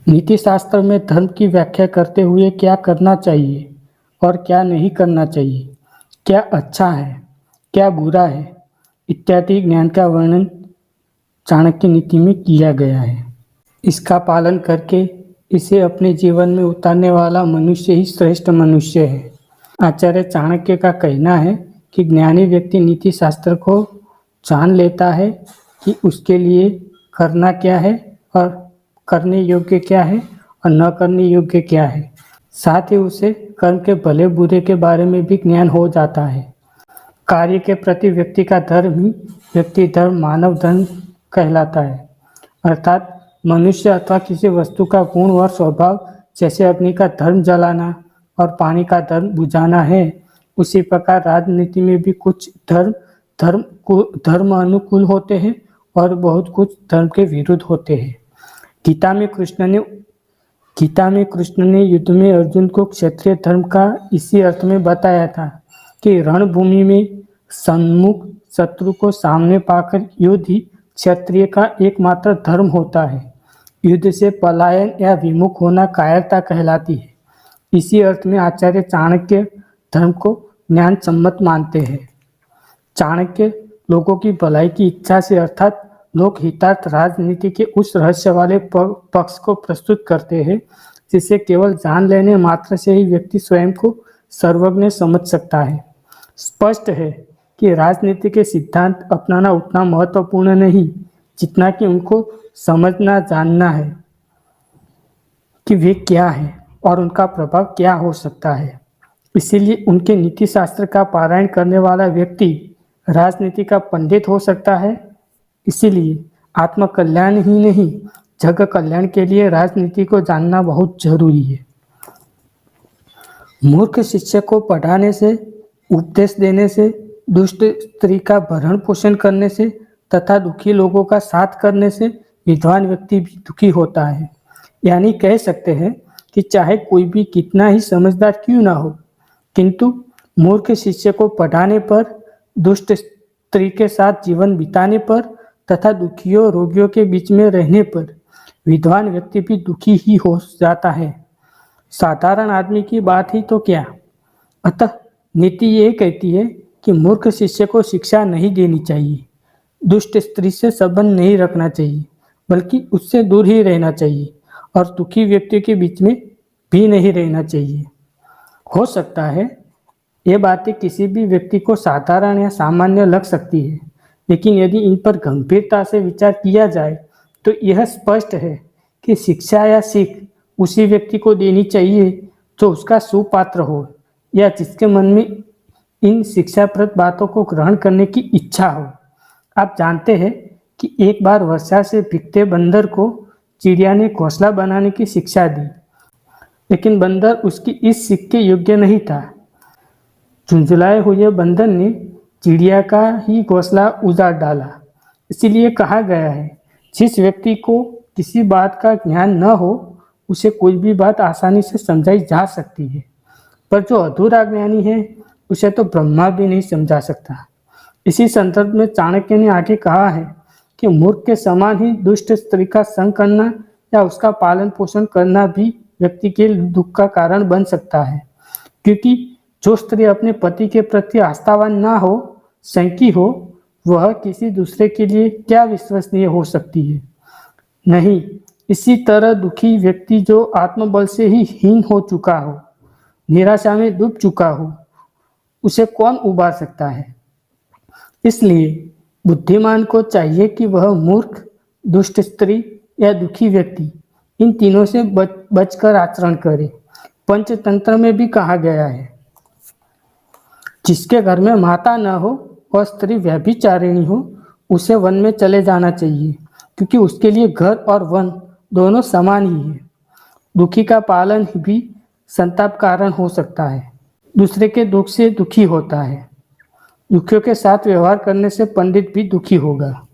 नीति शास्त्र में धर्म की व्याख्या करते हुए क्या करना चाहिए और क्या नहीं करना चाहिए, क्या अच्छा है, क्या बुरा है इत्यादि ज्ञान का वर्णन चाणक्य नीति में किया गया है। इसका पालन करके इसे अपने जीवन में उतारने वाला मनुष्य ही श्रेष्ठ मनुष्य है। आचार्य चाणक्य का कहना है कि ज्ञानी व्यक्ति नीति शास्त्र को जान लेता है कि उसके लिए करना क्या है और करने योग्य क्या है और न करने योग्य क्या है। साथ ही उसे कर्म के भले बुरे के बारे में भी ज्ञान हो जाता है। कार्य के प्रति व्यक्ति का धर्म ही व्यक्ति धर्म मानव धर्म कहलाता है। अर्थात मनुष्य अथवा किसी वस्तु का गुण और स्वभाव जैसे अग्नि का धर्म जलाना और पानी का धर्म बुझाना है, उसी प्रकार राजनीति में भी कुछ धर्म अनुकूल होते हैं और बहुत कुछ धर्म के विरुद्ध होते हैं। गीता में कृष्ण ने युद्ध में अर्जुन को क्षत्रिय धर्म का इसी अर्थ में बताया था कि रणभूमि में सम्मुख शत्रु को सामने पाकर युद्ध ही क्षत्रिय का एकमात्र धर्म होता है। युद्ध से पलायन या विमुख होना कायरता कहलाती है। इसी अर्थ में आचार्य चाणक्य धर्म को ज्ञान सम्मत मानते हैं। चाणक्य लोगों की भलाई की इच्छा से अर्थात लोक हितार्थ राजनीति के उस रहस्य वाले पक्ष को प्रस्तुत करते हैं जिसे केवल जान लेने मात्र से ही व्यक्ति स्वयं को सर्वज्ञ समझ सकता है। स्पष्ट है कि राजनीति के सिद्धांत अपनाना उतना महत्वपूर्ण नहीं जितना कि उनको समझना जानना है कि वे क्या है और उनका प्रभाव क्या हो सकता है। इसीलिए उनके नीति शास्त्र का पारायण करने वाला व्यक्ति राजनीति का पंडित हो सकता है। इसीलिए आत्म कल्याण ही नहीं जग कल्याण के लिए राजनीति को जानना बहुत जरूरी है। मूर्ख शिष्य को पढ़ाने से, उपदेश देने से, दुष्ट स्त्री का भरण पोषण करने से तथा दुखी लोगों का साथ करने से विद्वान व्यक्ति भी दुखी होता है। यानी कह सकते हैं कि चाहे कोई भी कितना ही समझदार क्यों ना हो, किंतु मूर्ख शिष्य को पढ़ाने पर, दुष्ट स्त्री के साथ जीवन बिताने पर तथा दुखियों रोगियों के बीच में रहने पर विद्वान व्यक्ति भी दुखी ही हो जाता है। साधारण आदमी की बात ही तो क्या। अतः नीति ये कहती है कि मूर्ख शिष्य को शिक्षा नहीं देनी चाहिए, दुष्ट स्त्री से संबंध नहीं रखना चाहिए, बल्कि उससे दूर ही रहना चाहिए और दुखी व्यक्ति के बीच में भी नहीं रहना चाहिए। हो सकता है ये बातें किसी भी व्यक्ति को साधारण या सामान्य लग सकती है, लेकिन यदि इन पर गंभीरता से विचार किया जाए तो यह स्पष्ट है कि शिक्षा या सीख उसी व्यक्ति को देनी चाहिए जो उसका सुपात्र हो या जिसके मन में इन शिक्षाप्रद बातों को ग्रहण करने की इच्छा हो। आप जानते हैं कि एक बार वर्षा से भीगते बंदर को चिड़िया ने घोंसला बनाने की शिक्षा दी, लेकिन बंदर उसकी इस सीख के योग्य नहीं था। झुंझुलाए हुए बंदर ने चिड़िया का ही घोंसला उजाड़ डाला। इसीलिए कहा गया है, जिस व्यक्ति को किसी बात का ज्ञान न हो उसे कोई भी बात आसानी से समझाई जा सकती है, पर जो अधूरा ज्ञानी है उसे तो ब्रह्मा भी नहीं समझा सकता। इसी संदर्भ में चाणक्य ने आगे कहा है कि मूर्ख के समान ही दुष्ट स्त्री का संग करना या उसका पालन पोषण करना भी व्यक्ति के दुख का कारण बन सकता है, क्योंकि जो स्त्री अपने पति के प्रति आस्थावान ना हो, संकी हो, वह किसी दूसरे के लिए क्या विश्वसनीय हो सकती है। नहीं, इसी तरह दुखी व्यक्ति जो आत्मबल से ही हीन हो चुका हो, निराशा में डूब चुका हो, उसे कौन उबार सकता है। इसलिए बुद्धिमान को चाहिए कि वह मूर्ख, दुष्ट स्त्री या दुखी व्यक्ति इन तीनों से बचकर आचरण करे। पंचतंत्र में भी कहा गया है, जिसके घर में माता न हो और स्त्री व्यभिचारिणी हो उसे वन में चले जाना चाहिए, क्योंकि उसके लिए घर और वन दोनों समान ही है। दुखी का पालन भी संताप कारण हो सकता है, दूसरे के दुख से दुखी होता है। दुखियों के साथ व्यवहार करने से पंडित भी दुखी होगा।